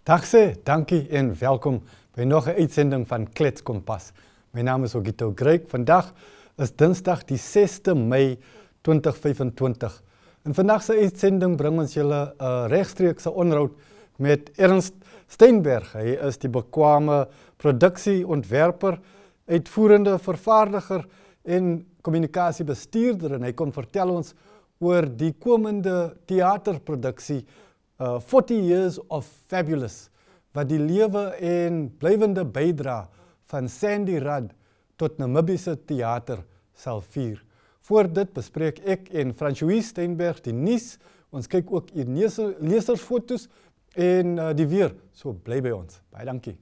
Dag sê, dankie en welkom bij nog een uitzending van Klets Kompas. Mijn naam is Ogito Greek. Vandaag is dinsdag die 6 mei 2025. En vandaag zijn uitzending brengt ons jullie rechtstreekse onderhoud met Ernst Steenberg. Hij is die bekwame productieontwerper, uitvoerende vervaardiger en communicatiebestuurder. En hij komt vertellen ons over die komende theaterproductie 40 Years of Fabulous, wat die lewe en blijvende bijdrage van Sandy Rudd tot Namibische theater sal vier. Voor dit bespreek ek en François Steenberg die nuus. Ons kyk ook hier lesersfoto's en die weer. So bly by ons. Baie dankie.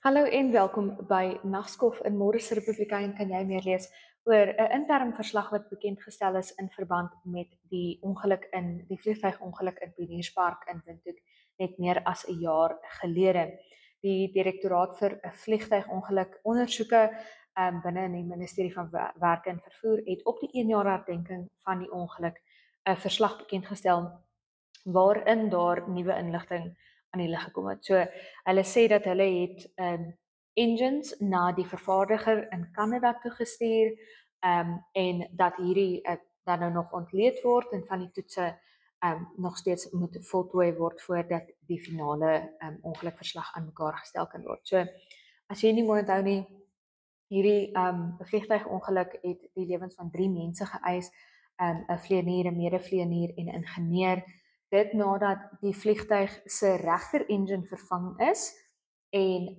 Hallo en welkom by Nagskof. In môre se Republikein kan jy meer lees oor 'n interim verslag wat bekendgestel is in verband met die vliegtuigongeluk in Pionierspark in Windhoek net meer as 'n jaar gelede. Die Direktoraat vir Vliegtuigongeluk Ondersoeke binne in die Ministerie van Werke en Vervoer het op die 1-jaar herdenking van die ongeluk 'n verslag bekendgestel waarin daar nuwe inligting aan die lig gekom het. So, hulle sê dat hulle het engines na die vervaardiger in Kanada toegestuur en dat hierdie dan nou nog ontleed word en van die toetse nog steeds moet voltooi word voordat die finale ongelukverslag aan mekaar gestel kan word. So, as jy nie moet onthou nie, hierdie vliegtuigongeluk het die lewens van 3 mense geëis, 'n vlieënier, 'n medevlieënier en 'n ingenieur. Dit nadat die vliegtuig se regter engine vervang is en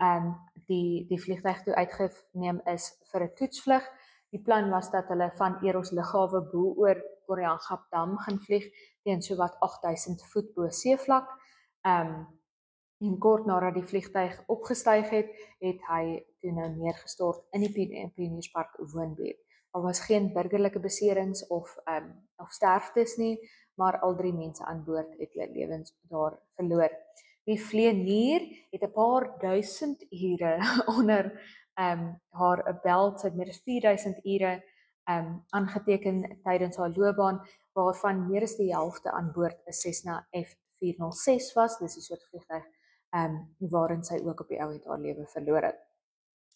die vliegtuig toe uitgeneem is vir 'n toetsvlug. Die plan was dat hulle van Eros lughawe bo oor Koreangap Dam gaan vlieg teen sowat 8000 voet bo seevlak. En kort nadat die vliegtuig opgestyg het hy toe nou neergestort in die Pionierspark woonbuurt. Daar was geen burgerlike beserings of sterftes nie, maar al 3 mense aan boord het hulle lewens daar verloor. Die vlieënier het 'n paar duisend ure onder haar belt, sy het meer as 4000 ure aangeteken tydens haar loopbaan, waarvan meer as die helfte aan boord 'n Cessna F406 was. Dis die soort vliegtuig waarin sy ook op die ou het haar lewe verloor het.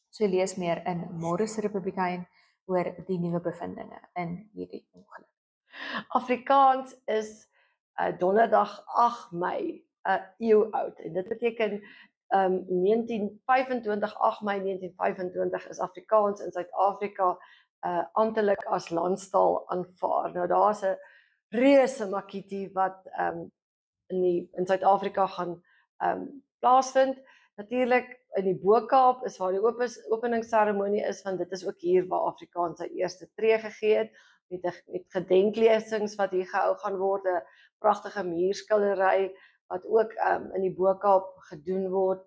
So lees meer in môre se Republikein oor die nuwe bevindinge in hierdie ongeluk. Afrikaans is donderdag 8 Mei 'n eeu oud en dit beteken 1925, 8 Mei 1925 is Afrikaans in Suid-Afrika amptelik as landstaal aanvaar. Nou daar's 'n reuse makkie wat in Suid-Afrika gaan plaasvind. Natuurlik in die Bo-Kaap is waar die openingsseremonie is, want dit is ook hier waar Afrikaans sy eerste tree gegee het. Met gedenklesings wat hier gehou gaan word, 'n pragtige muurskildery wat ook in die Bo-Kaap gedoen word,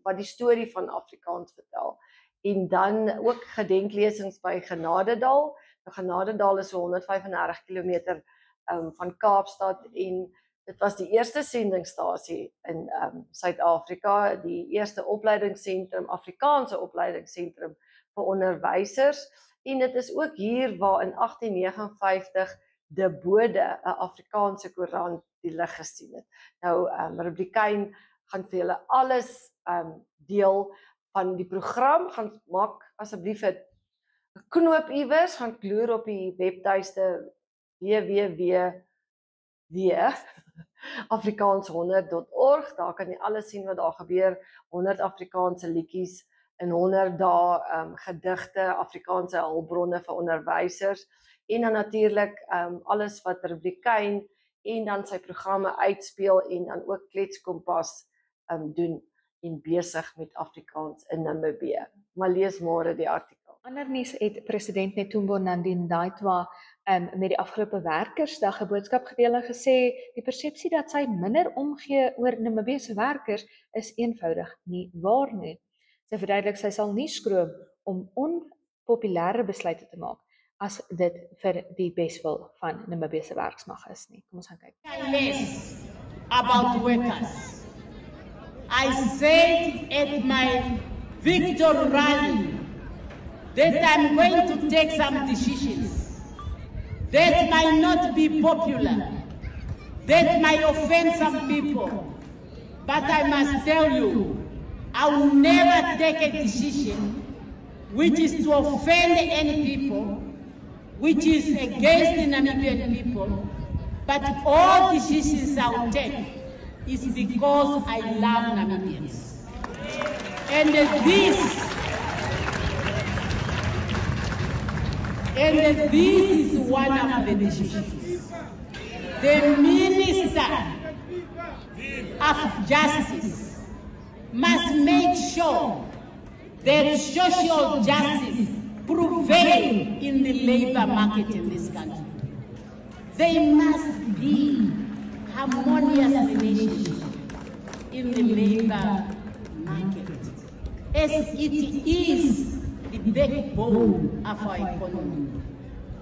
wat die storie van Afrikaans vertel. En dan ook gedenklesings by Genadedal. Genadedal is so 135 km van Kaapstad en dit was die eerste sendingstasie in Suid-Afrika, die eerste opleidingsentrum, Afrikaanse opleidingsentrum vir onderwysers. En dit is ook hier waar in 1859 De Bode, 'n Afrikaanse koerant, die lig gesien het. Nou, Republikein gaan vir julle alles deel van die program, gaan maak asseblief 'n knoop iewers, gaan kloer op die webtuiste www.afrikaans100.org. Daar kan jy alles sien wat daar gebeur, 100 Afrikaanse liedjies in 100 dae, gedigte, Afrikaanse hulpbronne vir onderwysers, en dan natuurlik alles wat Republikein en dan sy programme uitspeel en dan ook Kletskompas doen en besig met Afrikaans in Namibië. Maar lees môre die artikel. Ander nuus het president Netumbo Nandi-Ndaitwah met die afgelope Werkersdag 'n boodskap gedeel en gesê die persepsie dat sy minder omgee oor Namibië se werkers is eenvoudig nie waar nie. Sy verduidelik sy sal nie skroom om onpopulêre besluite te maak as dit vir die beswil van Namibië se werksmag is nie. Kom ons gaan kyk. Less about workers. I said at my victory rally that I'm going to take some decisions that might not be popular, that might offend some people, but I must tell you, I will never take a decision which is to offend any people, which is against the Namibian people, but all decisions I will take is because I love Namibians. And this is one of the decisions. The Minister of Justice must make sure that social justice prevail in the labor market in this country. There must be harmonious relationship in the labor market, as it is the backbone of our economy.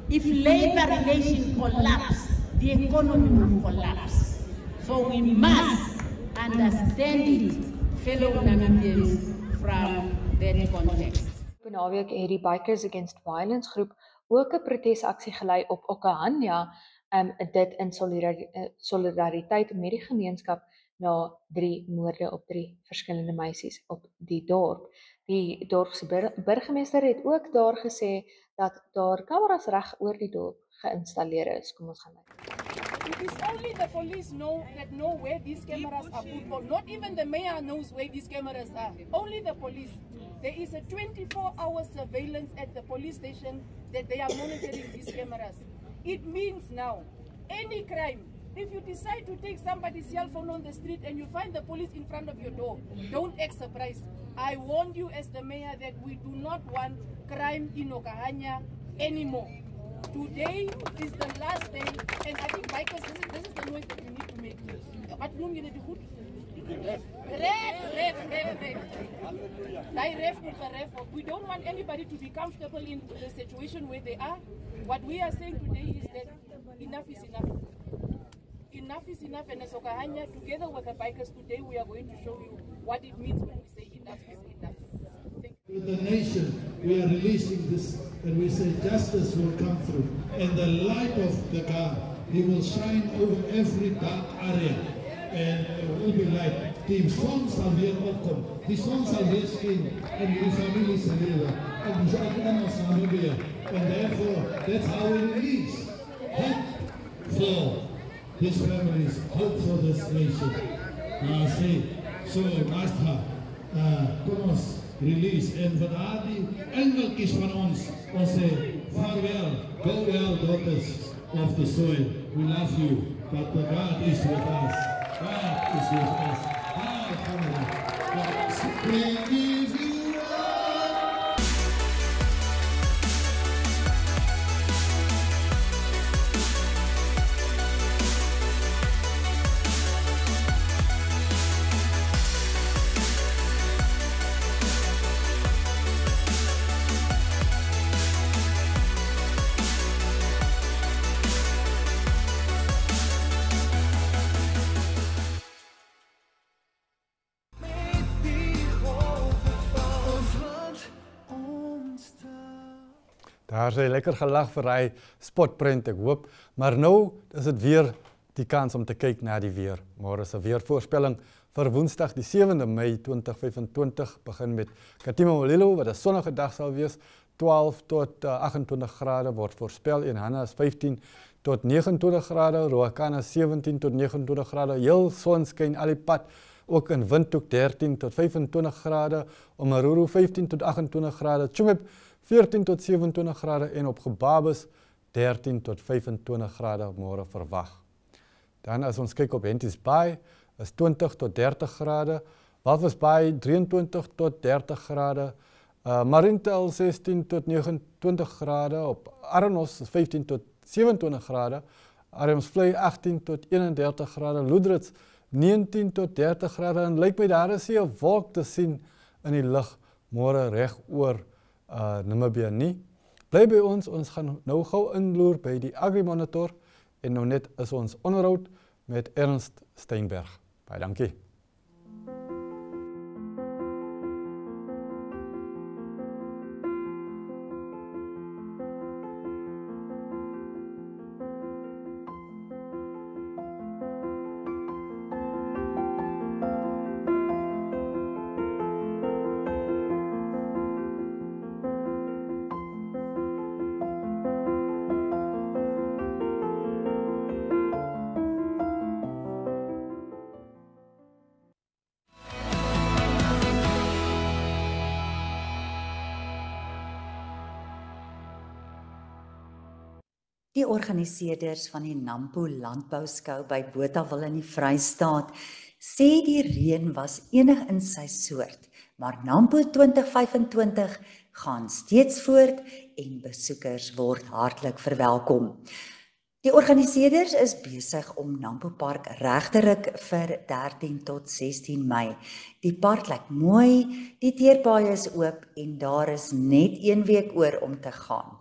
If labor relations collapse, the economy will collapse. So we must understand it, fellow Namibians, from that context. Naweek het die Bikers Against Violence groep ook 'n protesaksie gelei op Okahanya, dit in solidariteit met die gemeenskap na 3 moorde op 3 verskillende meisies op die dorp. Die dorpse burgemeester het ook daar gesê dat daar kameras reg oor die dorp geïnstalleer is. Kom ons gaan kyk. It is only the police know where these cameras are put, but not even the mayor knows where these cameras are. Only the police. There is a 24-hour surveillance at the police station that they are monitoring these cameras. It means now, any crime, if you decide to take somebody's cell phone on the street and you find the police in front of your door, don't act surprised. I warned you as the mayor that we do not want crime in Okahanya anymore. Today is the last day, and I think Bikers, this is the noise that we need to make. What noem je dit goed? Ref. We don't want anybody to be comfortable in the situation where they are. What we are saying today is that enough is enough. Enough is enough, and as Okahanya, together with the Bikers today, we are going to show you what it means when we say enough is enough. With the nation, we are releasing this, and we say justice will come through, and the light of the God, He will shine over every dark area, and it will be light. Die son sal weer opkom, die son sal weer skyn in die familie se lewe, en ons almal saam weer. And therefore, that's how we release hope for these families, hope for this nation. So Master, kom ons release, en vir daardie engeltjies van ons sê, farewell, go well, daughters of the soil, we love you, but God is with us, God is with us, God family, Daar is hy lekker gelag vir hy spotprint, ek hoop. Maar nou is dit weer die kans om te kyk na die weer. Môre is 'n weervoorspelling vir Woensdag die 7de Mei 2025 begin met Katima Molelo wat 'n sonnige dag sal wees 12 tot 28 grade word voorspel en Hanna is 15 tot 29 grade, Ruacana 17 tot 29 grade, heel sonskyn al die pad, ook in Windhoek 13 tot 25 grade, Omaruru 15 tot 28 grade, Tsumeb 14 tot 27 grade en op Gebabes 13 tot 25 grade môre verwag. Dan as ons kyk op Henties Bay, is 20 tot 30 grade, Walvis Bay 23 tot 30 grade, Mariental 16 tot 29 grade, op Arnos 15 tot 27 grade, Armsvlei 18 tot 31 grade, Loedrits 19 tot 30 grade, en lyk my daar is hier 'n wolk te sien in die lug môre reg oor Namibië nie. Bly by ons gaan nou gou inloer by die Agri-Monitor en nou net is ons onderhoud met Ernst Steinberg. Baie dankie. Die organiseerders van die Nampo Landbouskou by Botawil in die Vrystaat sê die reën was enig in sy soort, maar Nampo 2025 gaan steeds voort en besoekers word hartlik verwelkom. Die organiseerders is besig om Nampo Park reg te ruk vir 13 tot 16 Mei. Die park lyk mooi, die teerpaaie is oop en daar is net 1 week oor om te gaan.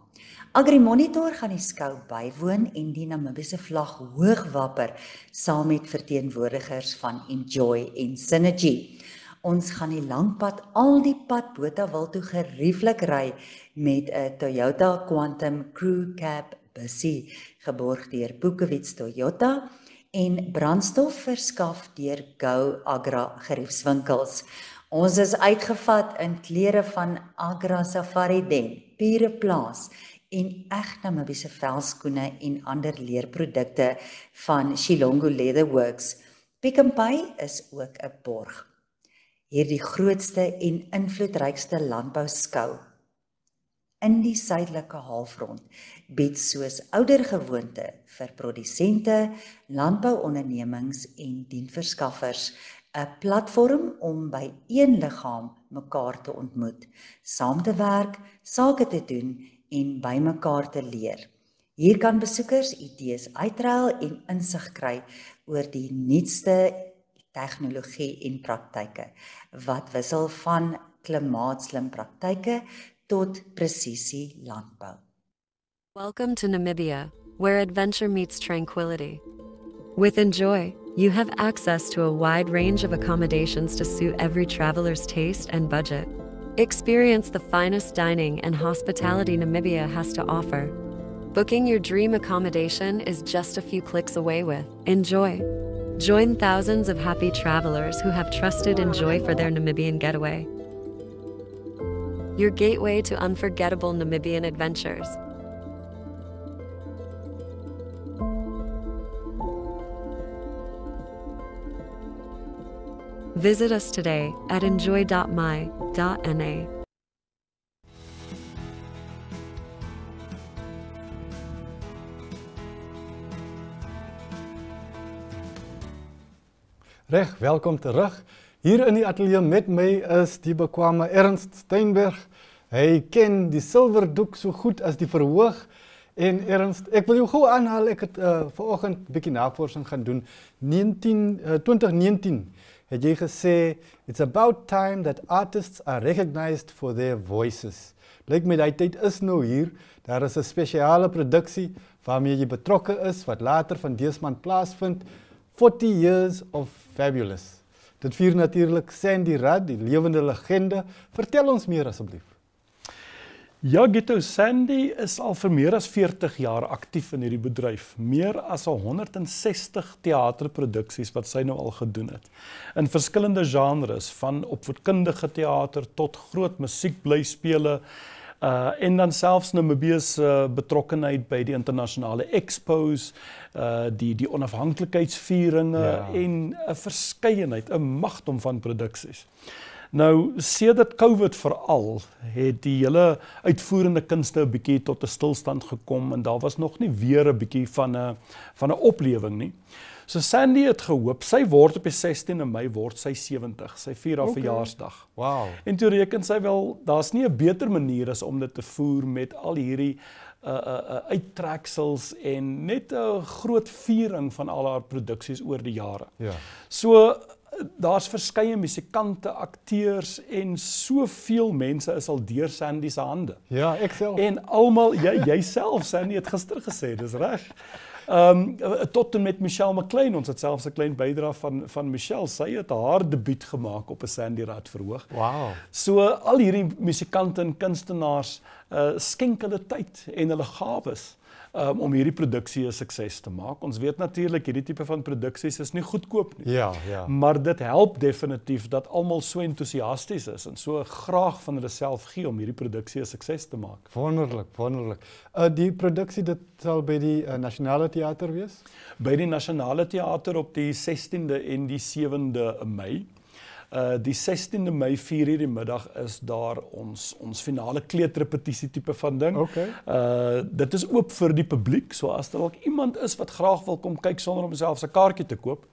Agri-Monitor gaan die skou bywoon en die Namibiese vlag hoog wapper saam met verteenwoordigers van Enjoy en Synergy. Ons gaan die langpad al die pad Botawil toe gerieflik ry met 'n Toyota Quantum Crew Cab bussie geborg deur Pukowitz Toyota en brandstof verskaf deur Go Agra geriefswinkels. Ons is uitgevat in klere van Agra Safari Den, Pure Plaas en eg Namibiese velskoene en ander leerprodukte van Shilongo Leatherworks. Pick n Pay is ook 'n borg. Hierdie grootste en invloedrykste landbouskou in die suidelike halfrond bied soos oudergewoonte vir produsente, landbouondernemings en dienverskaffers 'n platform om by een liggaam mekaar te ontmoet, saam te werk, sake te doen en by mekaar te leer. Hier kan besoekers idees uitruil en insig kry oor die nuutste tegnologie en praktyke, wat wissel van klimaatslim praktyke tot presisie landbou. Welcome to Namibia, where adventure meets tranquility. With Enjoy, you have access to a wide range of accommodations to suit every traveler's taste and budget. Experience the finest dining and hospitality Namibia has to offer. Booking your dream accommodation is just a few clicks away with Enjoy. Join thousands of happy travelers who have trusted Enjoy for their Namibian getaway. Your gateway to unforgettable Namibian adventures. Visit us today at enjoy.my.na. Reg, welkom terug. Hier in die ateljee met my is die bekwame Ernst Steinberg. Hy ken die silverdoek so goed as die verhoog. En Ernst, ek wil jou gou aanhaal, ek het vanoggend 'n bietjie navorsing gaan doen. 2019 het jy gesê, it's about time that artists are recognized for their voices. Blyk my die tyd is nou hier, daar is 'n spesiale produksie waarmee jy betrokke is, wat later van Deesman plaasvind, 40 Years of Fabulous. Dit vier natuurlik Sandy Rudd, die lewende legende. Vertel ons meer asseblief. Ja, Gito, Sandy is al vir meer as 40 jaar aktief in hierdie bedryf. Meer as 160 teaterproduksies wat sy nou al gedoen het. In verskillende genres, van opvoedkundige teater tot groot musiekblyspele. En dan selfs Namibië se betrokkenheid by die internasionale expos, die onafhanklikheidsvieringe en 'n verskeidenheid, 'n magdom van produksies. Nou, sedert COVID veral, het die hele uitvoerende kunste 'n bietjie tot 'n stilstand gekom en daar was nog nie weer 'n bietjie van 'n oplewing nie. So Sandy het gehoop, sy word op die 16de Mei word sy 70, sy vier haar verjaarsdag. Wow. En toe reken sy wel, daar's nie 'n beter manier as om dit te voer met al hierdie uittreksels en net 'n groot viering van al haar produksies oor die jare. Ja. So daar's verskeie musikante, akteurs en soveel mense is al deur Sandy se hande. Ja, ek self. En almal, jy self Sandy het gister gesê, dis reg. Tot en met Michelle McLean, ons het selfs 'n klein bydrae van Michelle, sy het haar debuut gemaak op 'n Sandy Rad verhoog. Wow. So al hierdie musikante en kunstenaars skenk hulle tyd en hulle gawes om hierdie produksie 'n sukses te maak. Ons weet natuurlik hierdie tipe van produksies is nie goedkoop nie. Ja. Maar dit help definitief dat almal so entoesiasties is en so graag van hulle self gee om hierdie produksie 'n sukses te maak. Wonderlik. Die produksie dit sal by die Nasionale Theater wees? By die Nasionale Theater op die 16de en die 7de Mei. Die 16de Mei 4:00 die middag is daar ons finale kleedrepetisie tipe van ding. Okay. Dit is oop vir die publiek, so as daar dalk iemand is wat graag wil kom kyk sonder om self 'n kaartjie te koop,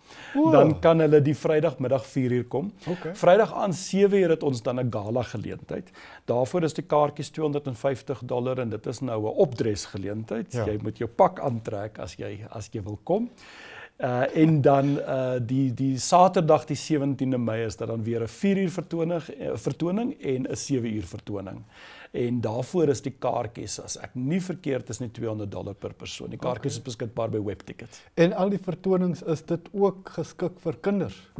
dan kan hulle die Vrydagmiddag 4:00 kom. Okay. Vrydag aan 7:00 het ons dan 'n gala geleentheid. Daarvoor is die kaartjies $250 en dit is nou 'n opdres geleentheid. Ja. Jy moet jou pak aantrek as jy wil kom. En dan die Saterdag die 17de Mei is dat dan weer 'n 4:00 vertoning en 'n 7:00 vertoning. En daarvoor is die kaartjies, as ek nie verkeerd is, nie $200 per persoon. Die kaartjies is beskikbaar by Webticket. En al die vertonings, is dit ook geskik vir kinders?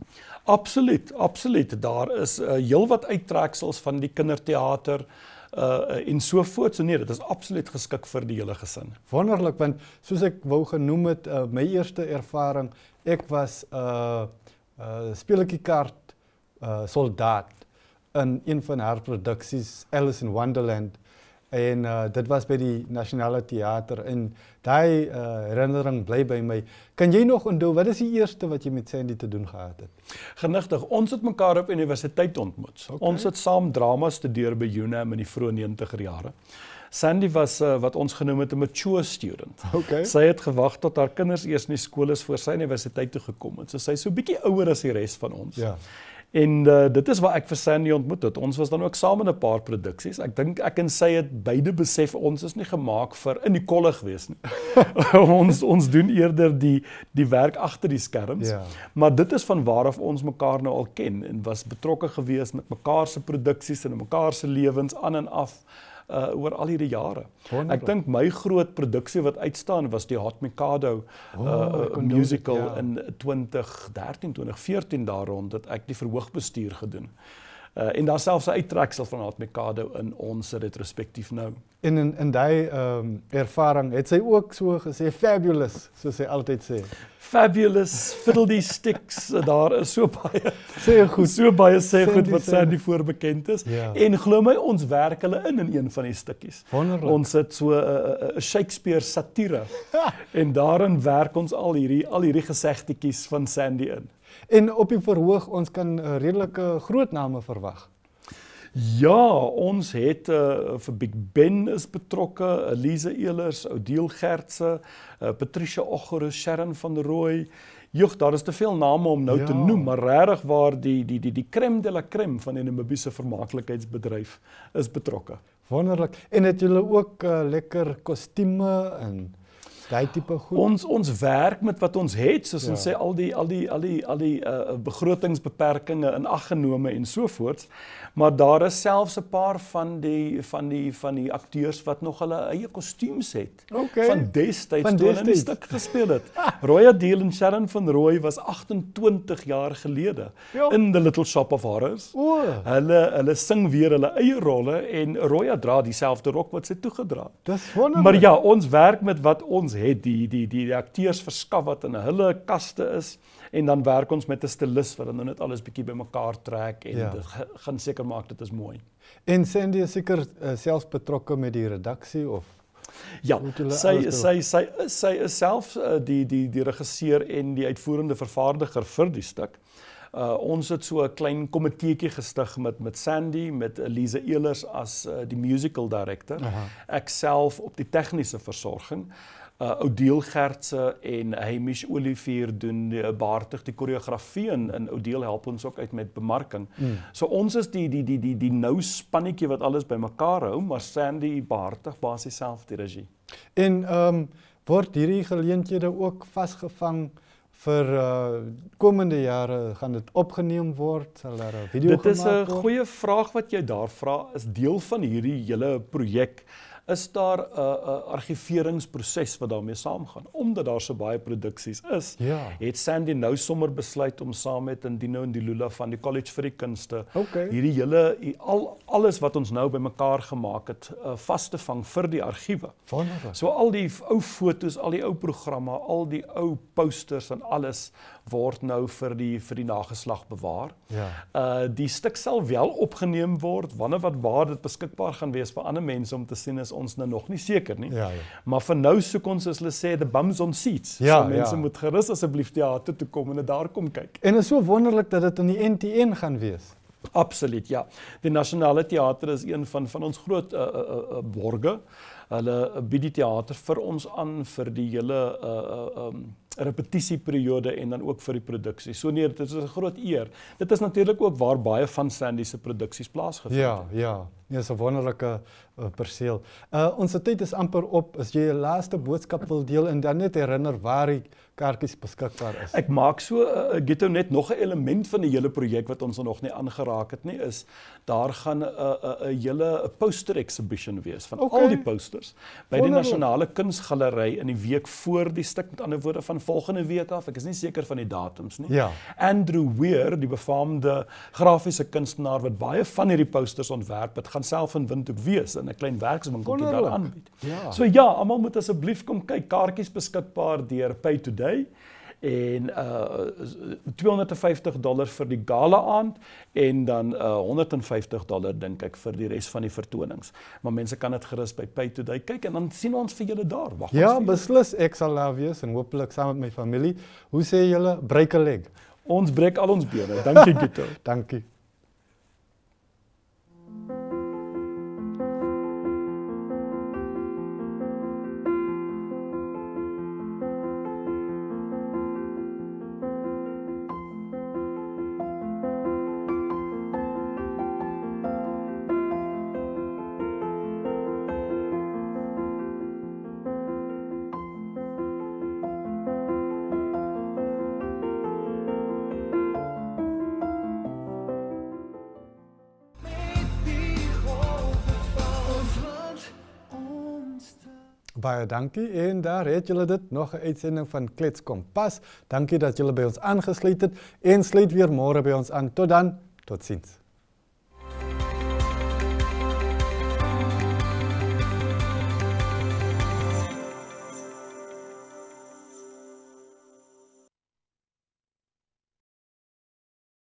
Absoluut. Daar is heelwat uittreksels van die kinderteater en so voort. So nee, dit is absoluut geskik vir die hele gesin. Wonderlik, want soos ek wou genoem het, my eerste ervaring, ek was speletjiekaart soldaat in een van haar produksies, Alice in Wonderland, en dit was by die Nasionale Theater, en daai herinnering bly by my. Kan jy nog onthou, wat is die eerste wat jy met Sandy te doen gehad het? Genigtig, ons het mekaar op universiteit ontmoet. Okay. Ons het saam drama studeer by UNAM in die vroeë 90er jare. Sandy was wat ons genoem het 'n mature student. Okay. Sy het gewag tot haar kinders eers in die skool is voor sy universiteit toe gekom het. So sy is so 'n bietjie ouer as die res van ons. Ja. En dit is waar ek vir Sandy ontmoet het. Ons was dan ook saam in 'n paar produksies. Ek dink ek en sy het beide besef ons is nie gemaak vir in die kollig wees nie. ons doen eerder die werk agter die skerms. Ja. Maar dit is van waar af ons mekaar nou al ken en was betrokke gewees met mekaar se produksies en mekaar se lewens aan en af oor al hierdie jare. Wonderlik. Ek dink my groot produksie wat uitstaan was die Hot Mikado musical in 2013, 2014 daar rond, dat ek die verhoogbestuur gedoen. En daar selfs 'n uittreksel van Hot Mikado in ons retrospektief nou. En in die ervaring het sy ook so gesê, fabulous, soos sy altyd sê. Fabulous, fiddly sticks, daar is so baie Sê goed. So baie sê goed wat Sandy voor bekend is. Ja. En glo my, ons werk hulle in een van die stukkies. Wonderlik. Ons het so 'n Shakespeare satire en daarin werk ons al hierdie gesegdetjies van Sandy in. En op die verhoog, ons kan redelike groot name verwag. Ja, ons het vir Big Ben is betrokke, Elise Elers, Oudiel Gertse, Patricia Oggero, Sharon van der Rooi. Joch, daar is te veel name om nou te noem, maar regtig waar die crème de la crème van die Namibiese vermaaklikheidsbedryf is betrokke. Wonderlik. En het julle ook lekker kostuums en daai tipe goed? Ons werk met wat ons het, soos ons sê, al die begrotingsbeperkings in ag genome en so voort. Maar daar is selfs 'n paar van die akteurs wat nog hulle eie kostuums het. Okay. Van destyds toe hulle in die stuk gespeel het. Roy Adeel en Sharon van Rooi was 28 jaar gelede in The Little Shop of Horrors. Hulle sing weer hulle eie rolle en Roy dra dieselfde rok wat sy toegedra. Dis wonderlik. Maar ja, ons werk met wat ons het, die akteurs verskaf wat in hulle kaste is, en dan werk ons met 'n stylist wat dan nou net alles bietjie bymekaar trek en dit gaan seker maak dit is mooi. En Sandy is seker selfs betrokke met die redaksie of Ja, sy is self die regisseur en die uitvoerende vervaardiger vir die stuk. Ons het so 'n klein komiteetjie gestig met Sandy, met Elise Ehlers as die musical director. Ek self op die tegniese versorging. Oudiel Gertse en Hamish Olivier doen behartig die koreografie en Oudiel help ons ook uit met bemarking. So ons is die nou spannetjie wat alles bymekaar hou, maar Sandy behartig basies self die regie. En word hierdie geleenthede ook vasgevang vir komende jare, gaan dit opgeneem word, sal daar 'n video gemaak word? Dit is 'n goeie vraag wat jy daar vra. Is deel van hierdie hele projek is daar 'n argiveringsproses wat daarmee saamgaan. Omdat daar so baie produksies is, het Sandy nou sommer besluit om saam met Indino en Dilula van die College vir die Kunste hierdie hele alles wat ons nou bymekaar gemaak het vas te vang vir die argiewe. Wonderlik. So al die ou fotos, al die ou programme, al die ou posters en alles word nou vir die nageslag bewaar. Die stuk sal wel opgeneem word, wanneer wat waar dit beskikbaar gaan wees vir ander mense om te sien is ons nou nog nie seker nie. Maar vir nou soek ons, as hulle sê, the bums on seats. So mense moet gerus asseblief teater toe kom en dit daar kom kyk. En is so wonderlik dat dit in die NTN gaan wees. Absoluut, ja. Die Nasionale Theater is een van ons groot borge. Hulle bied die teater vir ons aan vir die hele repetisieperiode en dan ook vir die produksie. So nee, dit is 'n groot eer. Dit is natuurlik ook waar baie van Sandy se produksies plaasgevind het. Ja, dit is 'n wonderlike perseel. Ons tyd is amper op. As jy 'n laaste boodskap wil deel en dan net herinner waar die kaartjies beskikbaar is. Ek maak so Gito net nog 'n element van die hele projek wat ons nog nie aangeraak het nie, is daar gaan 'n hele poster exhibition wees van al die posters by die Nasionale Kunsgalery in die week voor die stuk, met ander woorde van volgende week af. Ek is nie seker van die datums nie. Andrew Weir, die befaamde grafiese kunstenaar wat baie van hierdie posters ontwerp het, gaan self in Windhoek wees in 'n klein werkswinkeltjie daar aanbied. So ja, almal moet asseblief kom kyk. Kaartjies beskikbaar deur Pay Today en $250 vir die gala aand en dan $150 dink ek vir die res van die vertonings. Maar mense kan dit gerus by Pay Today kyk en dan sien ons vir julle daar. Ja, beslis, ek sal daar wees en hopelik saam met my familie. Hoe sê julle, break a leg? Ons breek al ons bene. Dankie Gito. Dankie. Baie dankie en daar het julle dit, nog 'n uitsending van Klets Kompas. Dankie dat julle by ons aangesluit het en sluit weer môre by ons aan. Tot dan, totsiens.